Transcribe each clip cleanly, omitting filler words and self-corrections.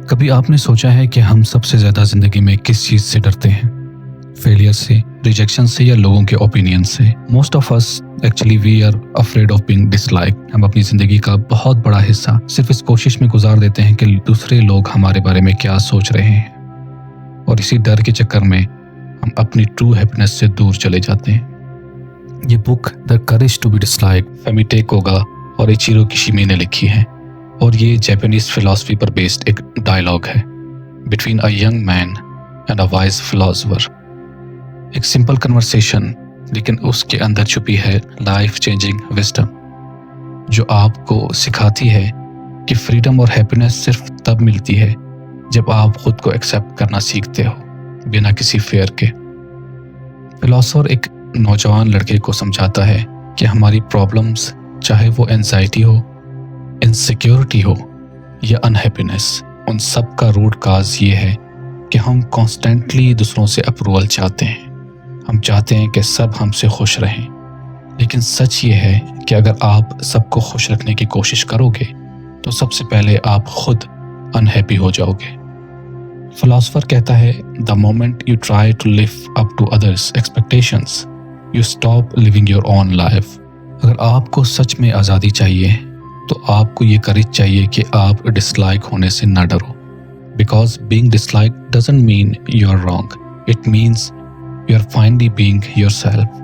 کبھی آپ نے سوچا ہے کہ ہم سب سے زیادہ زندگی میں کس چیز سے ڈرتے ہیں؟ فیلئر سے، ریجیکشن سے یا لوگوں کے اوپینین سے؟ Most of us actually we are afraid of being dislike. ہم اپنی زندگی کا بہت بڑا حصہ صرف اس کوشش میں گزار دیتے ہیں کہ دوسرے لوگ ہمارے بارے میں کیا سوچ رہے ہیں، اور اسی ڈر کے چکر میں ہم اپنی ٹرو ہیپینس سے دور چلے جاتے ہیں. یہ book the courage to be disliked Fumitake Koga اور ایچیرو کشیمی نے لکھی ہے، اور یہ جاپانیز فلاسفی پر بیسڈ ایک ڈائلاگ ہے between a young man and a wise philosopher. ایک سمپل کنورسیشن، لیکن اس کے اندر چھپی ہے لائف چینجنگ وزڈم، جو آپ کو سکھاتی ہے کہ فریڈم اور ہیپینس صرف تب ملتی ہے جب آپ خود کو ایکسیپٹ کرنا سیکھتے ہو بنا کسی فیئر کے. فلاسفر ایک نوجوان لڑکے کو سمجھاتا ہے کہ ہماری پرابلمز، چاہے وہ اینزائٹی ہو، انسیکیورٹی ہو یا انہیپینس، ان سب کا روٹ کاز یہ ہے کہ ہم کانسٹنٹلی دوسروں سے اپروول چاہتے ہیں. ہم چاہتے ہیں کہ سب ہم سے خوش رہیں، لیکن سچ یہ ہے کہ اگر آپ سب کو خوش رکھنے کی کوشش کرو گے تو سب سے پہلے آپ خود انہیپی ہو جاؤ گے. فلاسفر کہتا ہے the moment you try to live up to others' expectations, you stop living your own life. اگر آپ کو سچ میں آزادی چاہیے تو آپ کو یہ کریج چاہیے کہ آپ ڈس لائک ہونے سے نہ ڈرو. Because being disliked doesn't mean you are wrong. It means you are finally being yourself.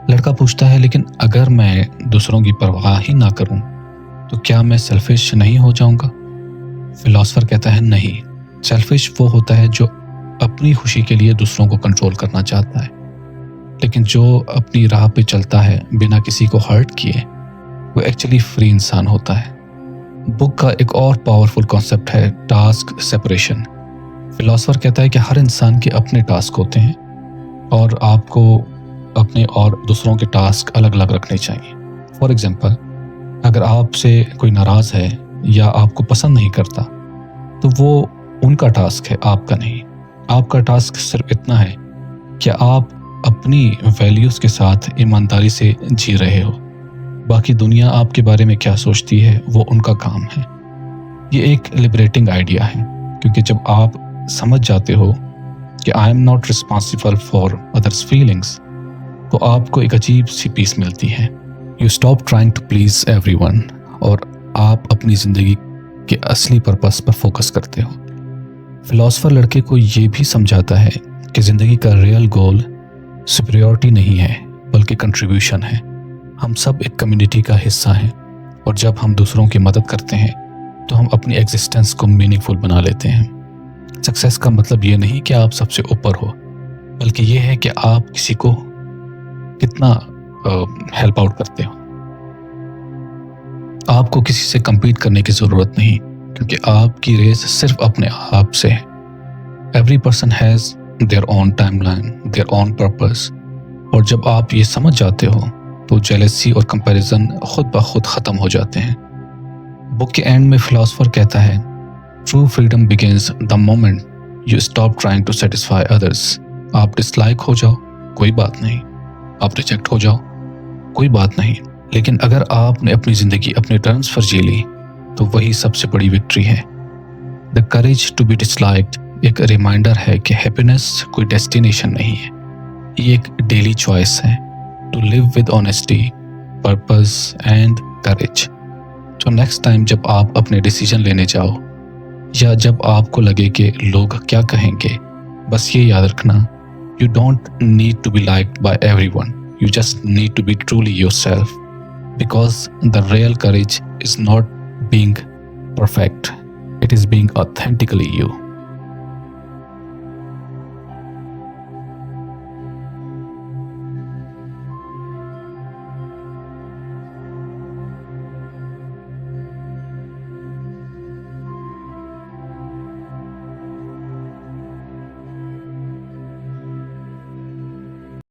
لڑکا پوچھتا ہے لیکن اگر میں دوسروں کی پرواہ ہی نہ کروں تو کیا میں سیلفش نہیں ہو جاؤں گا؟ فلاسفر کہتا ہے نہیں، سیلفش وہ ہوتا ہے جو اپنی خوشی کے لیے دوسروں کو کنٹرول کرنا چاہتا ہے، لیکن جو اپنی راہ پہ چلتا ہے بنا کسی کو ہرٹ کیے وہ ایکچولی فری انسان ہوتا ہے. بک کا ایک اور پاورفل کانسیپٹ ہے ٹاسک سیپریشن. فلاسفر کہتا ہے کہ ہر انسان کے اپنے ٹاسک ہوتے ہیں اور آپ کو اپنے اور دوسروں کے ٹاسک الگ الگ رکھنے چاہیے. فار ایگزامپل، اگر آپ سے کوئی ناراض ہے یا آپ کو پسند نہیں کرتا تو وہ ان کا ٹاسک ہے، آپ کا نہیں. آپ کا ٹاسک صرف اتنا ہے کہ آپ اپنی ویلیوز کے ساتھ ایمانداری سے جی رہے ہو. باقی دنیا آپ کے بارے میں کیا سوچتی ہے وہ ان کا کام ہے. یہ ایک لبریٹنگ آئیڈیا ہے، کیونکہ جب آپ سمجھ جاتے ہو کہ I am not responsible for others feelings تو آپ کو ایک عجیب سی پیس ملتی ہے. You stop trying to please every one, اور آپ اپنی زندگی کے اصلی پرپس پر فوکس کرتے ہو. فلاسفر لڑکے کو یہ بھی سمجھاتا ہے کہ زندگی کا ریئل گول سپیریورٹی نہیں ہے بلکہ کنٹریبیوشن ہے. ہم سب ایک کمیونٹی کا حصہ ہیں، اور جب ہم دوسروں کی مدد کرتے ہیں تو ہم اپنی ایگزسٹنس کو میننگ فل بنا لیتے ہیں. سکسیس کا مطلب یہ نہیں کہ آپ سب سے اوپر ہو، بلکہ یہ ہے کہ آپ کسی کو کتنا ہیلپ آؤٹ کرتے ہو. آپ کو کسی سے کمپیٹ کرنے کی ضرورت نہیں، کیونکہ آپ کی ریس صرف اپنے آپ سے ہے. Every person has their own timeline, their own purpose. اور جب آپ یہ سمجھ جاتے ہو تو جیلسی اور کمپیریزن خود بخود ختم ہو جاتے ہیں. بک کے اینڈ میں فلاسفر کہتا ہے true freedom begins the moment you stop trying to satisfy others. آپ ڈس لائک ہو جاؤ کوئی بات نہیں، آپ ریجیکٹ ہو جاؤ کوئی بات نہیں، لیکن اگر آپ نے اپنی زندگی اپنے ٹرمز پر جی لی تو وہی سب سے بڑی وکٹری ہے. The courage to be disliked ایک ریمائنڈر ہے کہ ہیپینس کوئی ڈیسٹینیشن نہیں ہے، یہ ایک ڈیلی چوائس ہے to live with honesty, purpose and courage. تو نیکسٹ ٹائم جب آپ اپنے ڈیسیجن لینے جاؤ یا جب آپ کو لگے کہ لوگ کیا کہیں گے، بس یہ یاد رکھنا you don't need to be liked by every one, you just need to be truly yourself. Because the real courage is not being perfect, it is being authentically you.